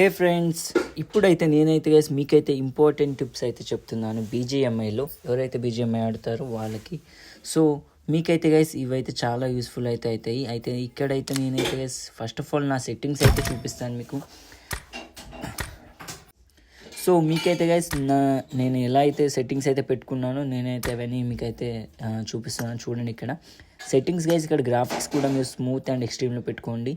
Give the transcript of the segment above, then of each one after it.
హే friends, ఇప్పుడైతే నేనైతే guys మీకైతే ఇంపార్టెంట్ టిప్స్ అయితే చెప్తున్నాను బీజిఎంఐలో. ఎవరైతే బీజిఎంఐ ఆడతారో వాళ్ళకి. సో మీకైతే గైస్ ఇవైతే చాలా యూస్ఫుల్ అయితే అవుతాయి. అయితే ఇక్కడైతే నేనైతే గైస్ ఫస్ట్ ఆఫ్ ఆల్ నా సెట్టింగ్స్ అయితే చూపిస్తాను మీకు. సో మీకైతే గైస్ నేను ఎలా అయితే సెట్టింగ్స్ అయితే పెట్టుకున్నానో నేనైతే అవన్నీ మీకైతే చూపిస్తున్నాను. చూడండి ఇక్కడ సెట్టింగ్స్ గైస్. ఇక్కడ గ్రాఫిక్స్ కూడా మీరు స్మూత్ అండ్ ఎక్స్ట్రీమ్లో పెట్టుకోండి.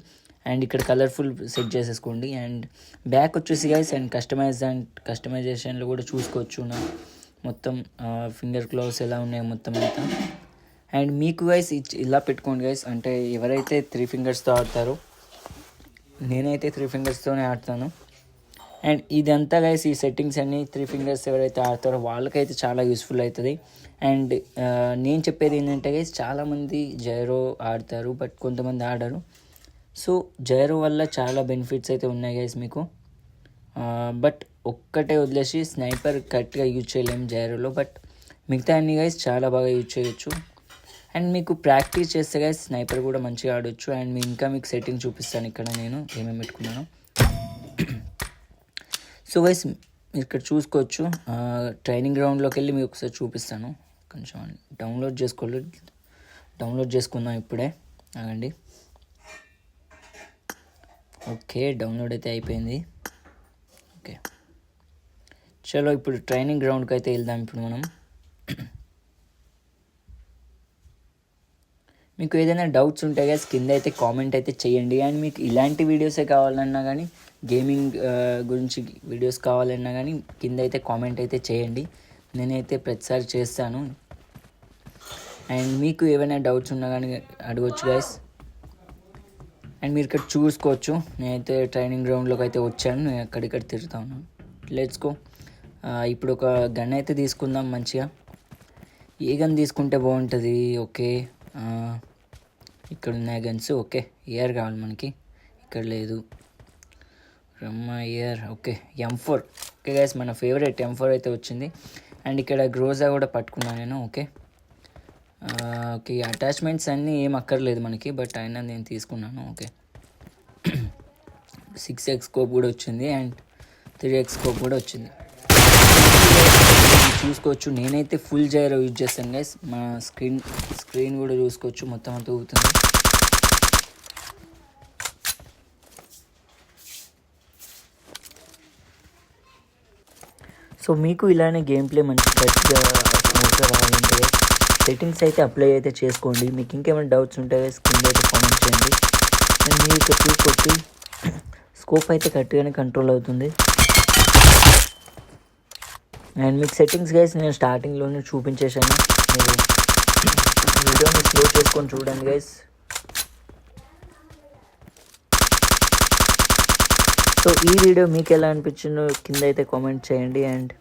అండ్ ఇక్కడ కలర్ఫుల్ సెట్ చేసేసుకోండి. అండ్ బ్యాక్ వచ్చేసి గైస్ అండ్ కస్టమైజేషన్లో కూడా చూసుకోవచ్చు. నా మొత్తం ఫింగర్ క్లోవ్స్ ఎలా ఉన్నాయో మొత్తం అంతా. అండ్ మీకు గైస్ ఇలా పెట్టుకోండి గైస్. అంటే ఎవరైతే 3 ఫింగర్స్తో ఆడతారో, నేనైతే 3 ఫింగర్స్తోనే ఆడతాను. అండ్ ఇదంతా గైస్ ఈ సెట్టింగ్స్ అన్నీ 3 ఫింగర్స్ ఎవరైతే ఆడతారో వాళ్ళకైతే చాలా యూస్ఫుల్ అవుతుంది. అండ్ నేను చెప్పేది ఏంటంటే గైస్, చాలామంది జైరో ఆడతారు బట్ కొంతమంది ఆడరు. సో జైరో వల్ల చాలా బెనిఫిట్స్ అయితే ఉన్నాయి గైస్ మీకు. బట్ ఒక్కటే వదిలేసి స్నైపర్ కరెక్ట్గా యూజ్ చేయలేము జైరోలో. బట్ మిగతా అన్ని గైస్ చాలా బాగా యూజ్ చేయొచ్చు. అండ్ మీకు ప్రాక్టీస్ చేస్తే గైస్ స్నైపర్ కూడా మంచిగా ఆడొచ్చు. అండ్ ఇంకా మీకు సెట్టింగ్ చూపిస్తాను ఇక్కడ నేను ఏమేమి పెట్టుకున్నాను. సో గైస్ మీరు ఇక్కడ చూసుకోవచ్చు. ట్రైనింగ్ గ్రౌండ్లోకి వెళ్ళి మీకు ఒకసారి చూపిస్తాను. కొంచెం డౌన్లోడ్ చేసుకుందాం ఇప్పుడే. ఆగండి. ఓకే, డౌన్లోడ్ అయితే అయిపోయింది. ఓకే, చలో ఇప్పుడు ట్రైనింగ్ గ్రౌండ్కి అయితే వెళ్దాం ఇప్పుడు మనం. మీకు ఏదైనా డౌట్స్ ఉంటే గైస్ కింద అయితే కామెంట్ అయితే చేయండి. అండ్ మీకు ఇలాంటి వీడియోసే కావాలన్నా కానీ, గేమింగ్ గురించి వీడియోస్ కావాలన్నా కానీ కింద అయితే కామెంట్ అయితే చేయండి. నేనైతే ప్రతిసారి చేస్తాను. అండ్ మీకు ఏమైనా డౌట్స్ ఉన్నా కానీ అడగొచ్చు గైస్. అండ్ మీరు ఇక్కడ చూసుకోవచ్చు, నేనైతే ట్రైనింగ్ గ్రౌండ్లోకి అయితే వచ్చాను. నేను ఎక్కడిక్కడ తిరుగుతాను. Let's go. ఇప్పుడు ఒక గన్ అయితే తీసుకుందాం మంచిగా. ఏ గన్ తీసుకుంటే బాగుంటుంది? ఓకే, ఇక్కడ ఉన్నాయి గన్స్. ఓకే, ఏఆర్ కావాలి మనకి. ఇక్కడ లేదు, రమ్మా AR. Okay, M4. Okay guys, మన ఫేవరెట్ M4 అయితే వచ్చింది. అండ్ ఇక్కడ గ్రోజా కూడా పట్టుకున్నాను నేను. ఓకే ఓకే, అటాచ్మెంట్స్ అన్నీ ఏం అక్కర్లేదు మనకి, బట్ అయినా నేను తీసుకున్నాను. ఓకే, 6x స్కోప్ కూడా వచ్చింది అండ్ 3x స్కోప్ కూడా వచ్చింది. చూసుకోవచ్చు, నేనైతే ఫుల్ జైరో యూజ్ చేస్తాను గైస్. మా స్క్రీన్ కూడా చూసుకోవచ్చు, మొత్తం అంతా ఊగుతుంది. సో మీకు ఇలానే గేమ్ ప్లే మంచి గట్టిగా స్మూత్గా రావాలంటే సెట్టింగ్స్ అయితే అప్లై అయితే చేసుకోండి. మీకు ఇంకేమైనా డౌట్స్ ఉంటే కింద అయితే కామెంట్ చేయండి. అండ్ మీరు ఇక్కడ చూసుకోవచ్చు, స్కోప్ అయితే కరెక్ట్గానే కంట్రోల్ అవుతుంది. అండ్ మీకు సెట్టింగ్స్ గైస్ నేను స్టార్టింగ్లోనే చూపించేశాను. మీరు వీడియోని స్లో చేసుకొని చూడండి గైస్. సో ఈ వీడియో మీకు ఎలా అనిపించిందో కింద అయితే కామెంట్ చేయండి. అండ్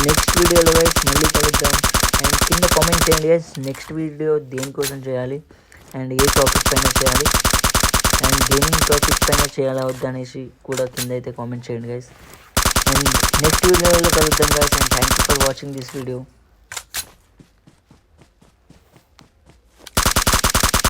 నెక్స్ట్ వీడియోలో గైస్ మళ్ళీ కలుద్దాం. అండ్ కింద కామెంట్ చేయండి గైస్ నెక్స్ట్ వీడియో దేనికోసం చేయాలి అండ్ ఏ టాపిక్ పైన చేయాలి అండ్ గేమింగ్ టాపిక్ పైన చేయాలా వద్దా అనేసి కూడా కింద అయితే కామెంట్ చేయండి గైస్. అండ్ నెక్స్ట్ వీడియోలో కలుద్దాం guys. And thank you for watching this video.